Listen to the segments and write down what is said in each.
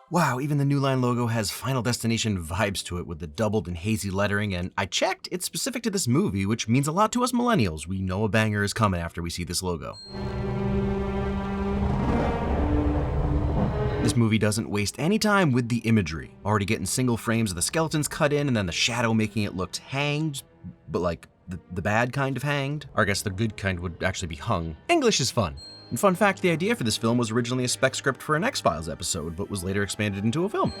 Wow, even the New Line logo has Final Destination vibes to it with the doubled and hazy lettering, and I checked, it's specific to this movie, which means a lot to us millennials. We know a banger is coming after we see this logo. This movie doesn't waste any time with the imagery. Already getting single frames of the skeletons cut in and then the shadow making it look hanged, but like the bad kind of hanged. Or I guess the good kind would actually be hung. English is fun. And fun fact, the idea for this film was originally a spec script for an X-Files episode, but was later expanded into a film.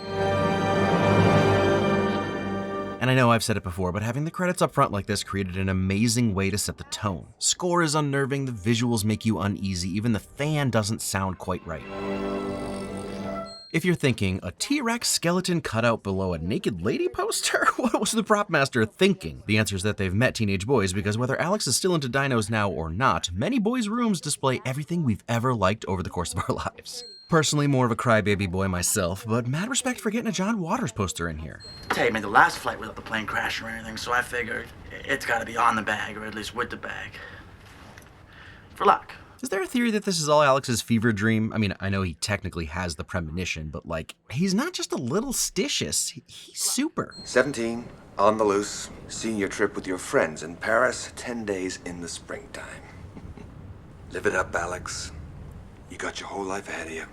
And I know I've said it before, but having the credits up front like this created an amazing way to set the tone. Score is unnerving, the visuals make you uneasy, even the fan doesn't sound quite right. If you're thinking, a T-Rex skeleton cut out below a naked lady poster? What was the prop master thinking? The answer is that they've met teenage boys, because whether Alex is still into dinos now or not, many boys' rooms display everything we've ever liked over the course of our lives. Personally, more of a crybaby boy myself, but mad respect for getting a John Waters poster in here. Tell you, man, the last flight without the plane crashing or anything, so I figured it's gotta be on the bag, or at least with the bag. For luck. Is there a theory that this is all Alex's fever dream? I mean, I know he technically has the premonition, but like, he's not just a little stitious, he's super. 17, on the loose, senior trip with your friends in Paris, 10 days in the springtime. Live it up, Alex. You got your whole life ahead of you.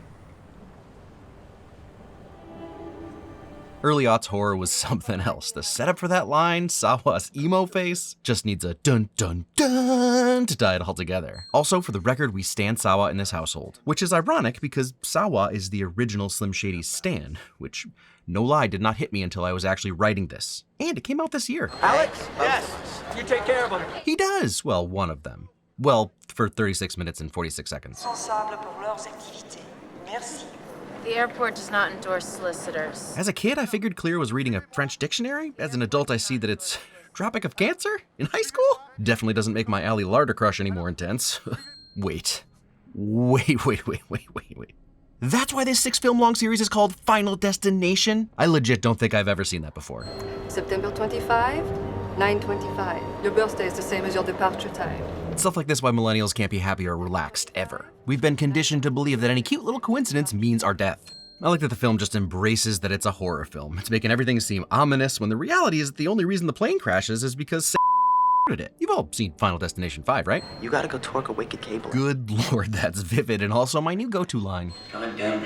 Early aughts horror was something else. The setup for that line, Sawa's emo face, just needs a dun dun dun to tie it all together. Also, for the record, we stan Sawa in this household, which is ironic because Sawa is the original Slim Shady's stan, which, no lie, did not hit me until I was actually writing this. And it came out this year. Alex? Yes, you take care of him. He does, well, one of them. Well, for 36 minutes and 46 seconds. The airport does not endorse solicitors. As a kid, I figured Clear was reading a French dictionary. As an adult, I see that it's Tropic of Cancer in high school? Definitely doesn't make my Ali Larder crush any more intense. Wait. That's why this 6-film long series is called Final Destination? I legit don't think I've ever seen that before. September 25, 9:25. Your birthday is the same as your departure time. Stuff like this why millennials can't be happy or relaxed, ever. We've been conditioned to believe that any cute little coincidence means our death. I like that the film just embraces that it's a horror film. It's making everything seem ominous when the reality is that the only reason the plane crashes is because it. You've all seen Final Destination 5, right? You gotta go torque a wicked cable. Good lord, that's vivid, and also my new go-to line. Goddamn.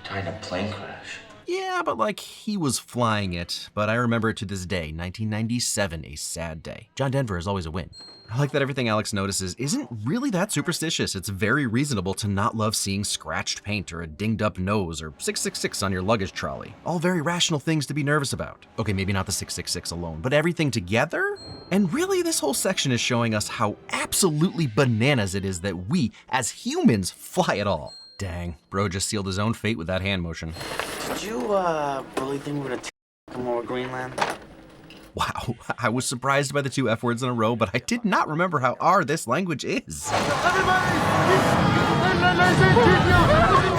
Tired of plane crash. Yeah, but like, he was flying it, but I remember it to this day, 1997, a sad day. John Denver is always a win. I like that everything Alex notices isn't really that superstitious. It's very reasonable to not love seeing scratched paint or a dinged up nose or 666 on your luggage trolley. All very rational things to be nervous about. Okay, maybe not the 666 alone, but everything together? And really, this whole section is showing us how absolutely bananas it is that we, as humans, fly at all. Dang, bro just sealed his own fate with that hand motion. Did you, really think we were gonna come over Greenland? Wow, I was surprised by the 2 F words in a row, but I did not remember how R this language is.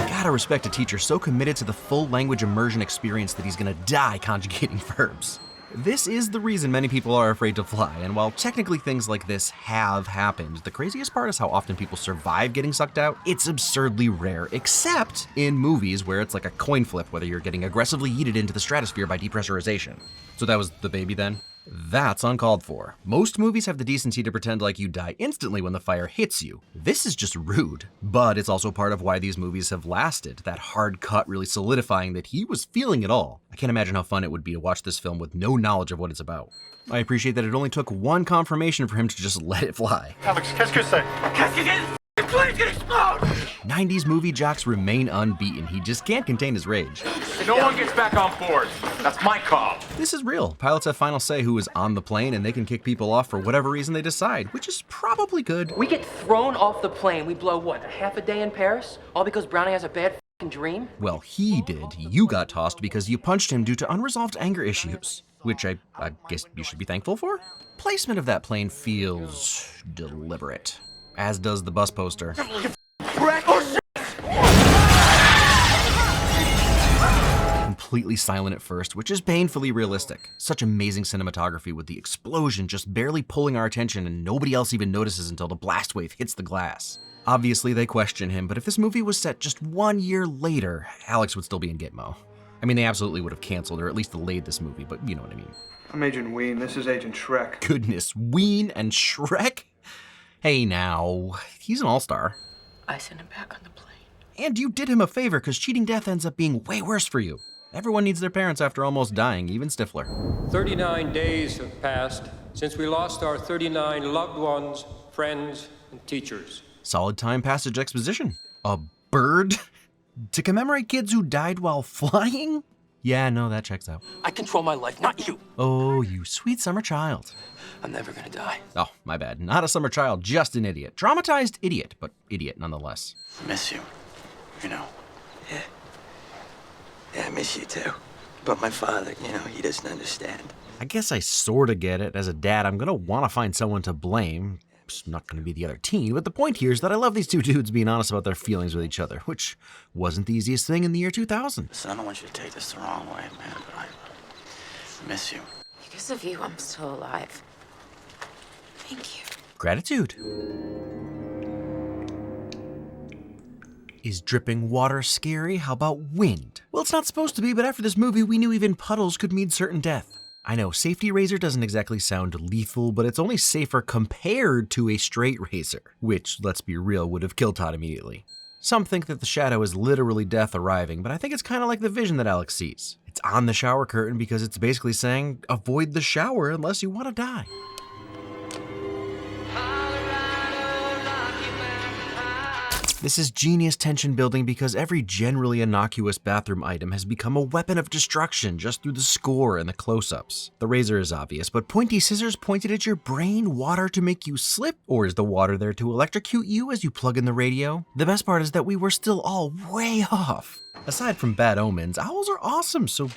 Gotta respect a teacher so committed to the full language immersion experience that he's gonna die conjugating verbs. This is the reason many people are afraid to fly, and while technically things like this have happened, the craziest part is how often people survive getting sucked out. It's absurdly rare, except in movies where it's like a coin flip whether you're getting aggressively yeeted into the stratosphere by depressurization. So that was the baby then? That's uncalled for. Most movies have the decency to pretend like you die instantly when the fire hits you. This is just rude, but it's also part of why these movies have lasted, that hard cut really solidifying that he was feeling it all. I can't imagine how fun it would be to watch this film with no knowledge of what it's about. I appreciate that it only took one confirmation for him to just let it fly. Alex, qu'est-ce que c'est? Qu'est-ce que c'est? The plane's gonna explode! 90s movie jocks remain unbeaten. He just can't contain his rage. No one gets back on board. That's my call. This is real. Pilots have final say who is on the plane, and they can kick people off for whatever reason they decide, which is probably good. We get thrown off the plane. We blow, what, half a day in Paris? All because Brownie has a bad f***ing dream? Well, he did. You got tossed because you punched him due to unresolved anger issues, which I guess you should be thankful for. Placement of that plane feels deliberate, as does the bus poster. completely silent at first, which is painfully realistic. Such amazing cinematography with the explosion just barely pulling our attention and nobody else even notices until the blast wave hits the glass. Obviously, they question him, but if this movie was set just 1 year later, Alex would still be in Gitmo. I mean, they absolutely would have canceled or at least delayed this movie, but you know what I mean. I'm Agent Ween. This is Agent Shrek. Goodness, Ween and Shrek? Hey now, he's an all-star. I sent him back on the plane. And you did him a favor, because cheating death ends up being way worse for you. Everyone needs their parents after almost dying, even Stifler. 39 days have passed since we lost our 39 loved ones, friends, and teachers. Solid time passage exposition. A bird? To commemorate kids who died while flying? Yeah, no, that checks out. I control my life, not you. Oh, you sweet summer child. I'm never gonna die. Oh, my bad. Not a summer child, just an idiot. Traumatized idiot, but idiot nonetheless. I miss you. You know. Yeah, I miss you too. But my father, he doesn't understand. I guess I sorta get it. As a dad, I'm gonna wanna find someone to blame. It's not gonna be the other teen, but the point here is that I love these two dudes being honest about their feelings with each other, which wasn't the easiest thing in the year 2000. Listen, I don't want you to take this the wrong way, man, but I miss you. Because of you, I'm still alive. Thank you. Gratitude. Is dripping water scary? How about wind? Well, it's not supposed to be, but after this movie, we knew even puddles could mean certain death. I know, safety razor doesn't exactly sound lethal, but it's only safer compared to a straight razor, which, let's be real, would have killed Todd immediately. Some think that the shadow is literally death arriving, but I think it's kind of like the vision that Alex sees. It's on the shower curtain because it's basically saying, avoid the shower unless you want to die. This is genius tension building because every generally innocuous bathroom item has become a weapon of destruction just through the score and the close-ups. The razor is obvious, but pointy scissors pointed at your brain, water to make you slip? Or is the water there to electrocute you as you plug in the radio? The best part is that we were still all way off. Aside from bad omens, owls are awesome, so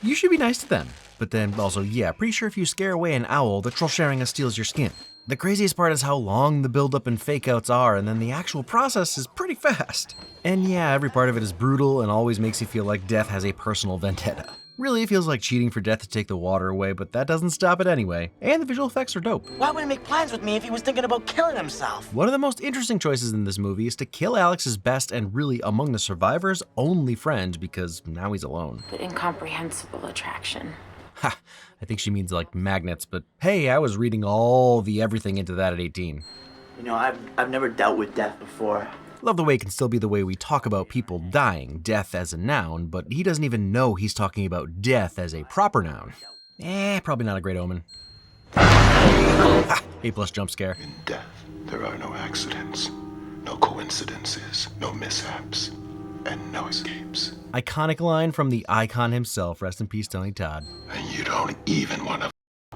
you should be nice to them. But then also, yeah, pretty sure if you scare away an owl, the troll sharing steals your skin. The craziest part is how long the build-up and fake-outs are, and then the actual process is pretty fast. And yeah, every part of it is brutal and always makes you feel like death has a personal vendetta. Really, it feels like cheating for death to take the water away, but that doesn't stop it anyway. And the visual effects are dope. Why would he make plans with me if he was thinking about killing himself? One of the most interesting choices in this movie is to kill Alex's best and really among the survivors only friend, because now he's alone. But incomprehensible attraction. Ha, I think she means like magnets, but hey, I was reading all the everything into that at 18. I've never dealt with death before. Love the way it can still be the way we talk about people dying, death as a noun, but he doesn't even know he's talking about death as a proper noun. Probably not a great omen. Ha, A+ jump scare. In death, there are no accidents, no coincidences, no mishaps, and no escapes. Iconic line from the icon himself, rest in peace Tony Todd. And you don't even want to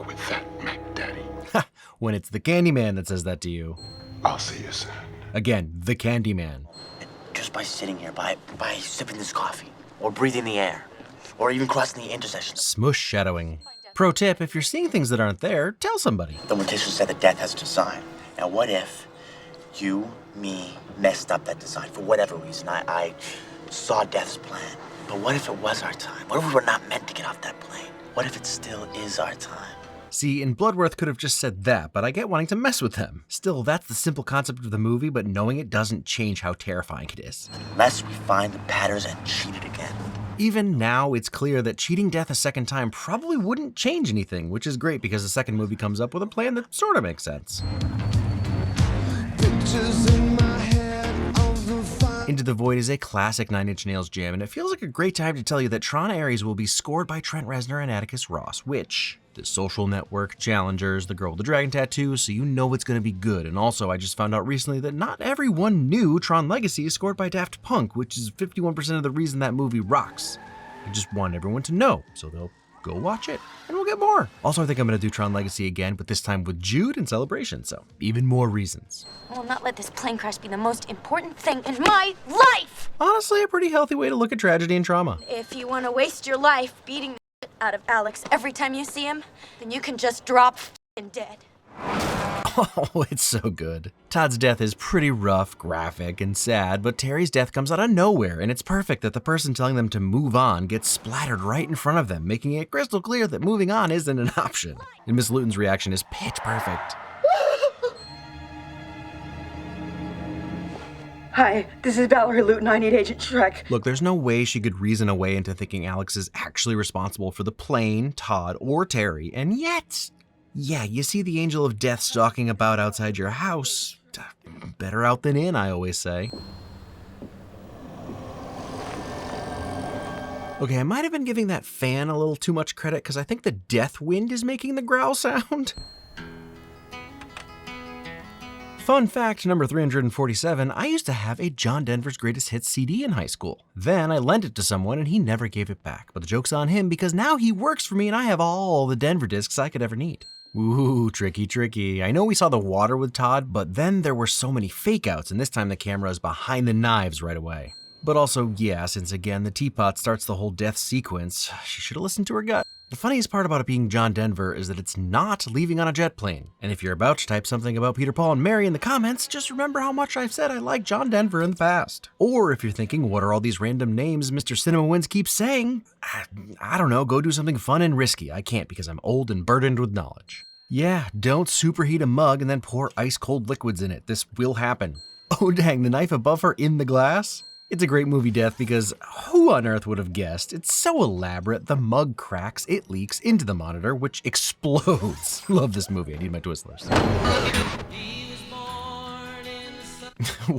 with that Mac Daddy. Ha, when it's the Candyman that says that to you. I'll see you soon. Again, the Candyman. Just by sitting here, by sipping this coffee, or breathing the air, or even crossing the intersection. Smush shadowing. Pro tip, if you're seeing things that aren't there, tell somebody. The mortician said that death has a design. Now what if me, messed up that design for whatever reason? I saw death's plan. But what if it was our time? What if we were not meant to get off that plane? What if it still is our time? See, and Bloodworth could have just said that, but I get wanting to mess with them. Still, that's the simple concept of the movie, but knowing it doesn't change how terrifying it is. Unless we find the patterns and cheat it again. Even now, it's clear that cheating death a second time probably wouldn't change anything, which is great because the second movie comes up with a plan that sort of makes sense. Into the Void is a classic Nine Inch Nails jam, and it feels like a great time to tell you that Tron Ares will be scored by Trent Reznor and Atticus Ross, which, The Social Network, Challengers, The Girl with the Dragon Tattoo, so you know it's going to be good. And also, I just found out recently that not everyone knew Tron Legacy is scored by Daft Punk, which is 51% of the reason that movie rocks. I just want everyone to know, so they'll go watch it, and we'll get more. Also, I think I'm going to do Tron Legacy again, but this time with Jude in celebration, so even more reasons. I will not let this plane crash be the most important thing in my life! Honestly, a pretty healthy way to look at tragedy and trauma. If you want to waste your life beating the shit out of Alex every time you see him, then you can just drop f***ing dead. Oh, it's so good. Todd's death is pretty rough, graphic, and sad, but Terry's death comes out of nowhere, and it's perfect that the person telling them to move on gets splattered right in front of them, making it crystal clear that moving on isn't an option. And Miss Lewton's reaction is pitch perfect. Hi, this is Valerie Lewton. I need Agent Shrek. Look, there's no way she could reason a way into thinking Alex is actually responsible for the plane, Todd, or Terry, and yet, yeah, you see the angel of death stalking about outside your house. Better out than in, I always say. Okay, I might have been giving that fan a little too much credit because I think the death wind is making the growl sound. Fun fact number 347, I used to have a John Denver's Greatest Hits CD in high school. Then I lent it to someone and he never gave it back. But the joke's on him because now he works for me and I have all the Denver discs I could ever need. Ooh, tricky, tricky. I know we saw the water with Todd, but then there were so many fake outs and this time the camera is behind the knives right away. But also, yeah, since again the teapot starts the whole death sequence, she should have listened to her gut. The funniest part about it being John Denver is that it's not leaving on a jet plane. And if you're about to type something about Peter, Paul, and Mary in the comments, just remember how much I've said I like John Denver in the past. Or if you're thinking, what are all these random names Mr. CinemaWins keeps saying? I don't know, go do something fun and risky. I can't because I'm old and burdened with knowledge. Yeah, don't superheat a mug and then pour ice-cold liquids in it. This will happen. Oh dang, the knife above her in the glass? It's a great movie death because who on earth would have guessed? It's so elaborate, the mug cracks, it leaks into the monitor, which explodes. Love this movie, I need my Twizzlers.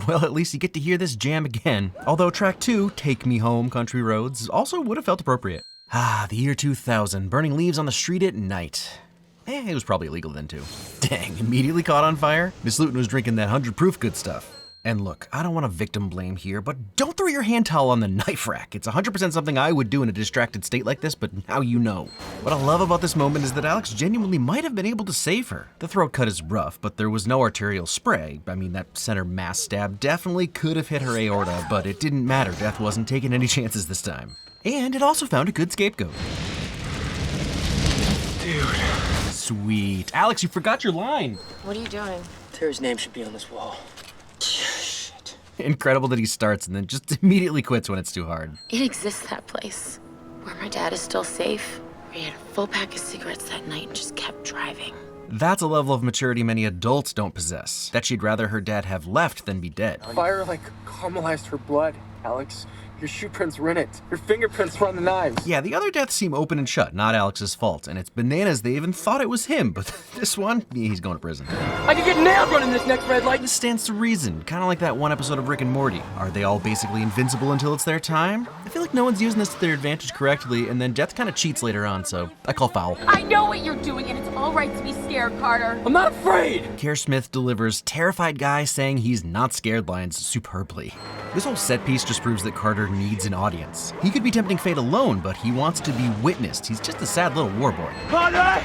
Well, at least you get to hear this jam again. Although track 2, Take Me Home, Country Roads, also would have felt appropriate. Ah, the year 2000, burning leaves on the street at night. It was probably illegal then too. Dang, immediately caught on fire? Miss Lewton was drinking that 100 proof good stuff. And look, I don't want to victim blame here, but don't throw your hand towel on the knife rack. It's 100% something I would do in a distracted state like this, but now you know. What I love about this moment is that Alex genuinely might have been able to save her. The throat cut is rough, but there was no arterial spray. I mean, that center mass stab definitely could have hit her aorta, but it didn't matter. Death wasn't taking any chances this time. And it also found a good scapegoat. Dude. Sweet. Alex, you forgot your line. What are you doing? Terry's name should be on this wall. Shit. Incredible that he starts and then just immediately quits when it's too hard. It exists, that place. Where my dad is still safe. Where he had a full pack of cigarettes that night and just kept driving. That's a level of maturity many adults don't possess. That she'd rather her dad have left than be dead. Fire like caramelized her blood, Alex. Your shoe prints were in it. Your fingerprints were on the knives. Yeah, the other deaths seem open and shut, not Alex's fault. And it's bananas they even thought it was him, but this one, he's going to prison. I could get nailed running this next red light. This stands to reason, kind of like that one episode of Rick and Morty. Are they all basically invincible until it's their time? I feel like no one's using this to their advantage correctly, and then death kind of cheats later on, so I call foul. I know what you're doing, and it's all right to be scared, Carter. I'm not afraid. Kerr Smith delivers terrified guy saying he's not scared lines superbly. This whole set piece just proves that Carter needs an audience. He could be tempting fate alone, but he wants to be witnessed. He's just a sad little war boy. Carter!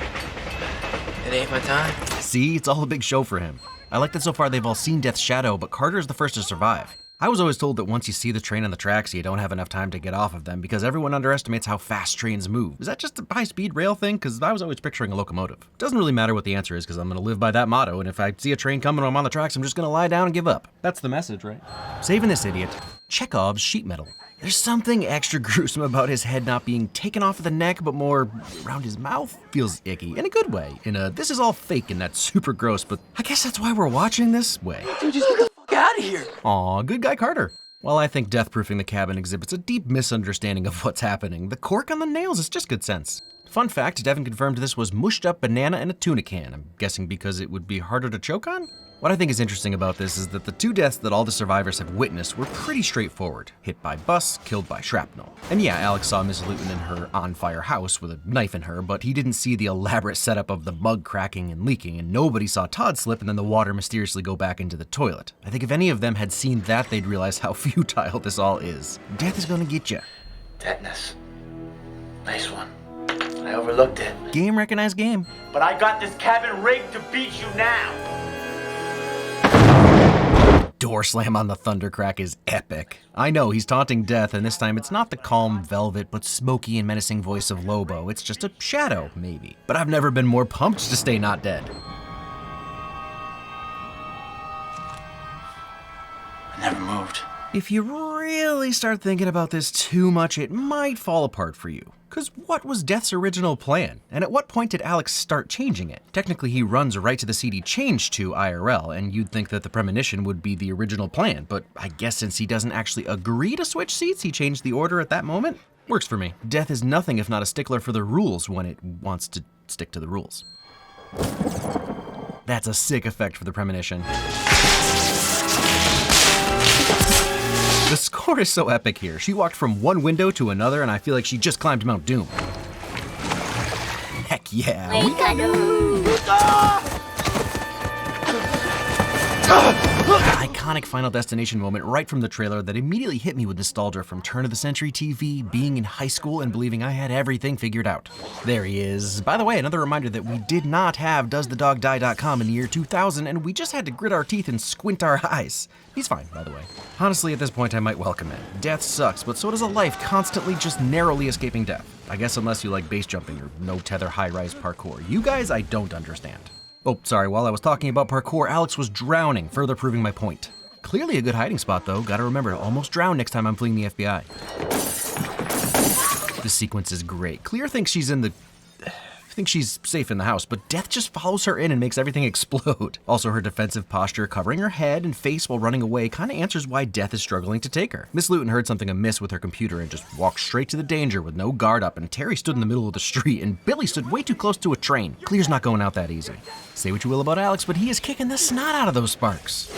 It ain't my time. See, it's all a big show for him. I like that so far they've all seen Death's shadow, but Carter is the first to survive. I was always told that once you see the train on the tracks, you don't have enough time to get off of them because everyone underestimates how fast trains move. Is that just a high-speed rail thing? Because I was always picturing a locomotive. Doesn't really matter what the answer is because I'm going to live by that motto, and if I see a train coming and I'm on the tracks, I'm just going to lie down and give up. That's the message, right? Saving this idiot, Chekhov's sheet metal. There's something extra gruesome about his head not being taken off of the neck, but more around his mouth. Feels icky, in a good way. In a, this is all fake and that's super gross, but I guess that's why we're watching this way. Dude, just get the fuck out of here. Aw, good guy Carter. While I think death-proofing the cabin exhibits a deep misunderstanding of what's happening, the cork on the nails is just good sense. Fun fact, Devin confirmed this was mushed up banana in a tuna can. I'm guessing because it would be harder to choke on? What I think is interesting about this is that the two deaths that all the survivors have witnessed were pretty straightforward. Hit by bus, killed by shrapnel. And yeah, Alex saw Miss Lewton in her on-fire house with a knife in her, but he didn't see the elaborate setup of the mug cracking and leaking, and nobody saw Todd slip and then the water mysteriously go back into the toilet. I think if any of them had seen that, they'd realize how futile this all is. Death is gonna get you. Tetanus. Nice one. I overlooked it. Game recognized game. But I got this cabin rigged to beat you now. Door slam on the thunder crack is epic. I know, he's taunting death, and this time it's not the calm velvet but smoky and menacing voice of Lobo. It's just a shadow, maybe. But I've never been more pumped to stay not dead. Never moved. If you really start thinking about this too much, it might fall apart for you. Because what was Death's original plan? And at what point did Alex start changing it? Technically, he runs right to the seat he changed to IRL, and you'd think that the premonition would be the original plan, but I guess since he doesn't actually agree to switch seats, he changed the order at that moment? Works for me. Death is nothing if not a stickler for the rules when it wants to stick to the rules. That's a sick effect for the premonition. The score is so epic here. She walked from one window to another, and I feel like she just climbed Mount Doom. Heck yeah. Iconic Final Destination moment right from the trailer that immediately hit me with nostalgia from turn of the century TV, being in high school, and believing I had everything figured out. There he is. By the way, another reminder that we did not have doesthedogdie.com in the year 2000, and we just had to grit our teeth and squint our eyes. He's fine, by the way. Honestly, at this point, I might welcome it. Death sucks, but so does a life constantly just narrowly escaping death. I guess unless you like base jumping or no-tether high-rise parkour. You guys, I don't understand. Oh, sorry, while I was talking about parkour, Alex was drowning, further proving my point. Clearly a good hiding spot, though. Gotta remember to almost drown next time I'm fleeing the FBI. This sequence is great. Clear thinks she's safe in the house, but Death just follows her in and makes everything explode. Also, her defensive posture, covering her head and face while running away, kind of answers why Death is struggling to take her. Miss Lewton heard something amiss with her computer and just walked straight to the danger with no guard up, and Terry stood in the middle of the street, and Billy stood way too close to a train. Clear's not going out that easy. Say what you will about Alex, but he is kicking the snot out of those sparks.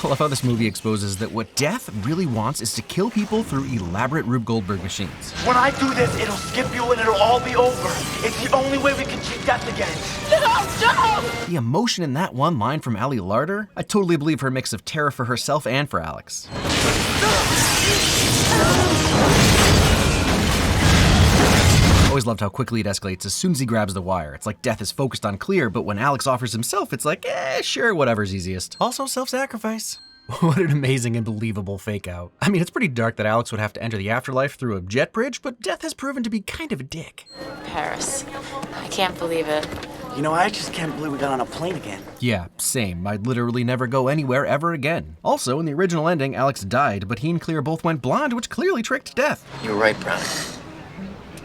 I love how this movie exposes that what Death really wants is to kill people through elaborate Rube Goldberg machines. When I do this, it'll skip you and it'll all be over. It's the only way we can cheat death again. No! The emotion in that one line from Allie Larder, I totally believe her mix of terror for herself and for Alex. Always loved how quickly it escalates as soon as he grabs the wire. It's like Death is focused on Clear, but when Alex offers himself, it's like, sure, whatever's easiest. Also self-sacrifice. What an amazing and believable fake out. I mean, it's pretty dark that Alex would have to enter the afterlife through a jet bridge, but Death has proven to be kind of a dick. Paris. I can't believe it. You know, I just can't believe we got on a plane again. Yeah, same. I'd literally never go anywhere ever again. Also, in the original ending, Alex died, but he and Clear both went blonde, which clearly tricked Death. You were right, Brownie.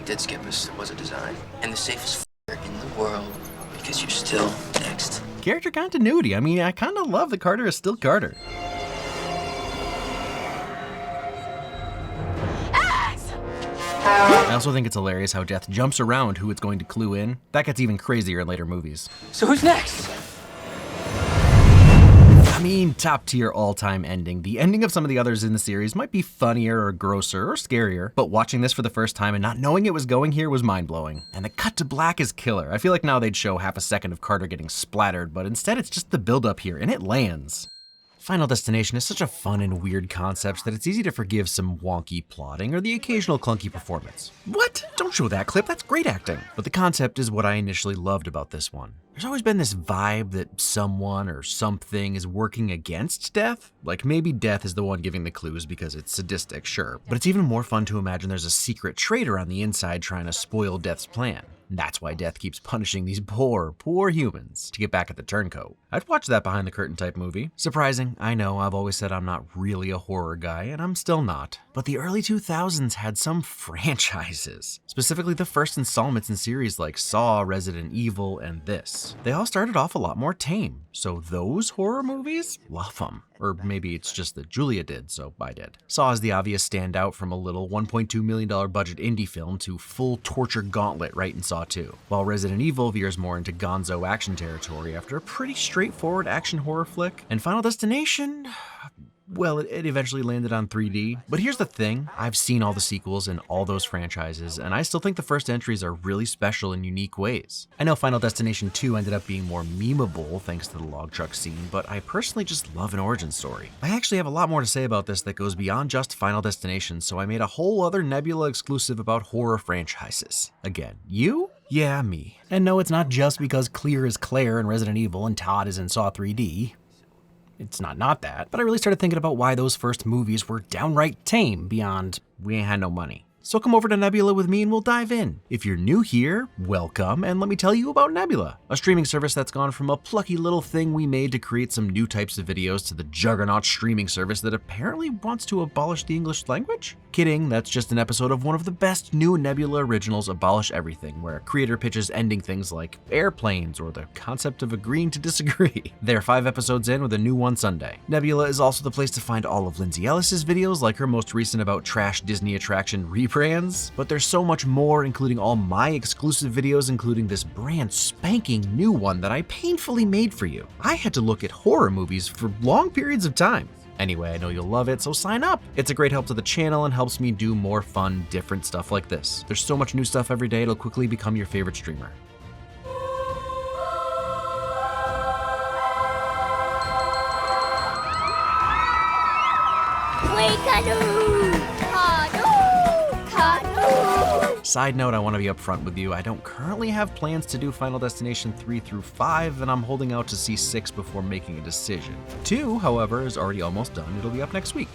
Did skip us, it was a design. And the safest in the world, because you're still next. Character continuity. I mean, I kind of love that Carter is still Carter. Alex! I also think it's hilarious how Death jumps around who it's going to clue in. That gets even crazier in later movies. So who's next? I mean, top tier all-time ending. The ending of some of the others in the series might be funnier or grosser or scarier, but watching this for the first time and not knowing it was going here was mind-blowing. And the cut to black is killer. I feel like now they'd show half a second of Carter getting splattered, but instead it's just the build-up here, and it lands. Final Destination is such a fun and weird concept that it's easy to forgive some wonky plotting or the occasional clunky performance. What? Don't show that clip, that's great acting. But the concept is what I initially loved about this one. There's always been this vibe that someone or something is working against Death. Like maybe Death is the one giving the clues because it's sadistic, sure. But it's even more fun to imagine there's a secret traitor on the inside trying to spoil Death's plan. That's why Death keeps punishing these poor humans to get back at the turncoat. I'd watch that behind the curtain type movie. Surprising, I know, I've always said I'm not really a horror guy, and I'm still not. But the early 2000s had some franchises. Specifically the first installments in series like Saw, Resident Evil, and this. They all started off a lot more tame. So those horror movies? Love them. Or maybe it's just that Julia did, so I did. Saw is the obvious standout from a little $1.2 million budget indie film to full torture gauntlet right in Saw 2. While Resident Evil veers more into gonzo action territory after a pretty straightforward action horror flick. And Final Destination, well, it eventually landed on 3D. But here's the thing, I've seen all the sequels in all those franchises, and I still think the first entries are really special in unique ways. I know Final Destination 2 ended up being more memeable thanks to the log truck scene, but I personally just love an origin story. I actually have a lot more to say about this that goes beyond just Final Destination, so I made a whole other Nebula exclusive about horror franchises. Again, you? Yeah, me. And no, it's not just because Clear is Claire in Resident Evil and Todd is in Saw 3D. It's not that, but I really started thinking about why those first movies were downright tame beyond we ain't had no money. So come over to Nebula with me and we'll dive in. If you're new here, welcome, and let me tell you about Nebula, a streaming service that's gone from a plucky little thing we made to create some new types of videos to the juggernaut streaming service that apparently wants to abolish the English language? Kidding, that's just an episode of one of the best new Nebula originals, Abolish Everything, where a creator pitches ending things like airplanes or the concept of agreeing to disagree. They're 5 episodes in with a new one Sunday. Nebula is also the place to find all of Lindsay Ellis's videos, like her most recent about trash Disney attraction rebrands, but there's so much more, including all my exclusive videos, including this brand spanking new one that I painfully made for you. I had to look at horror movies for long periods of time. Anyway, I know you'll love it, so sign up. It's a great help to the channel and helps me do more fun, different stuff like this. There's so much new stuff every day, it'll quickly become your favorite streamer. Side note, I want to be upfront with you. I don't currently have plans to do Final Destination 3 through 5, and I'm holding out to see 6 before making a decision. 2, however, is already almost done. It'll be up next week.